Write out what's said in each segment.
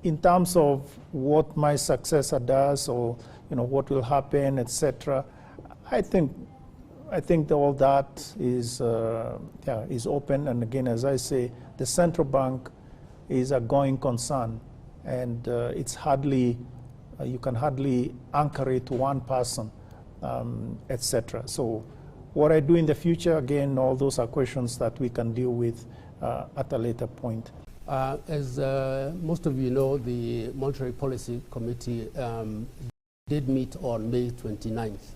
in terms of what my successor does, or what will happen, etc., I think all that is open. And again, as I say, the central bank is a going concern, and it's hardly you can hardly anchor it to one person, etc. So what I do in the future, again, all those are questions that we can deal with at a later point. As most of you know, the Monetary Policy Committee did meet on May 29th.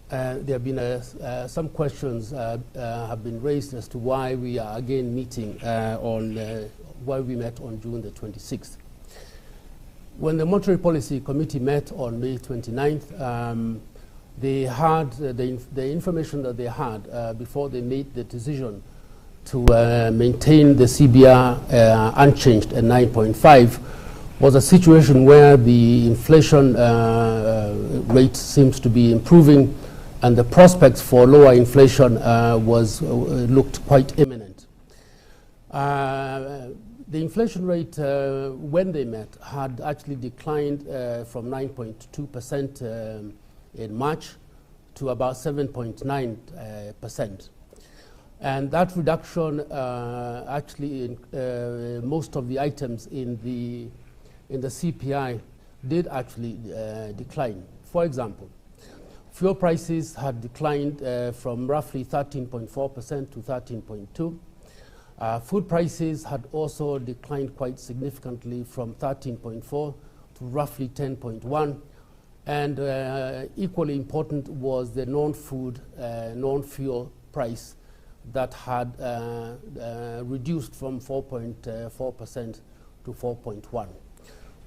There have been some questions have been raised as to why we are again meeting why we met on June the 26th. When the Monetary Policy Committee met on May 29th, they had the information that they had before they made the decision to maintain the CBR unchanged at 9.5 was a situation where the inflation rate seems to be improving, and the prospects for lower inflation looked quite imminent. The inflation rate, when they met, had actually declined from 9.2% in March to about 7.9%. And that reduction actually in most of the items in the CPI did actually decline. For example, fuel prices had declined from roughly 13.4% to 13.2%. Food prices had also declined quite significantly from 13.4 to roughly 10.1. And equally important was the non-food, non-fuel price that had reduced from 4.4% to 4.1.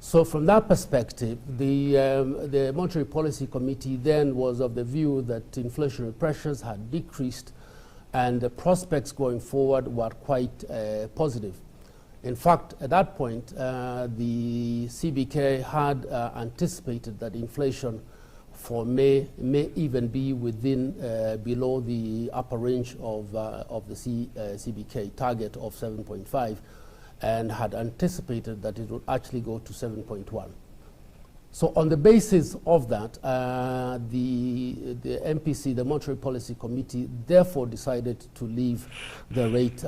So from that perspective, the Monetary Policy Committee then was of the view that inflationary pressures had decreased and the prospects going forward were quite positive. In fact, at that point, the CBK had anticipated that inflation for May even be within below the upper range of the CBK target of 7.5, and had anticipated that it would actually go to 7.1. So on the basis of that, the MPC, the Monetary Policy Committee, therefore decided to leave the rate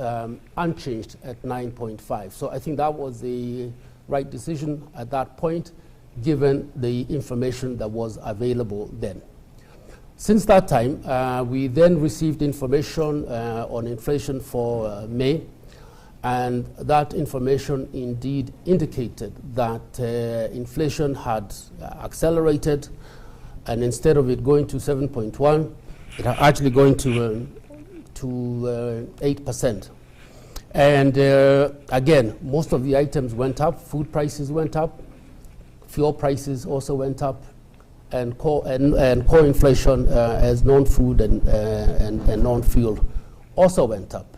unchanged at 9.5. So I think that was the right decision at that point, given the information that was available then. Since that time, we then received information on inflation for May, and that information indeed indicated that inflation had accelerated, and instead of it going to 7.1, it had actually going to 8%. And again, most of the items went up. Food prices went up, fuel prices also went up, and core inflation as non-food and non-fuel also went up.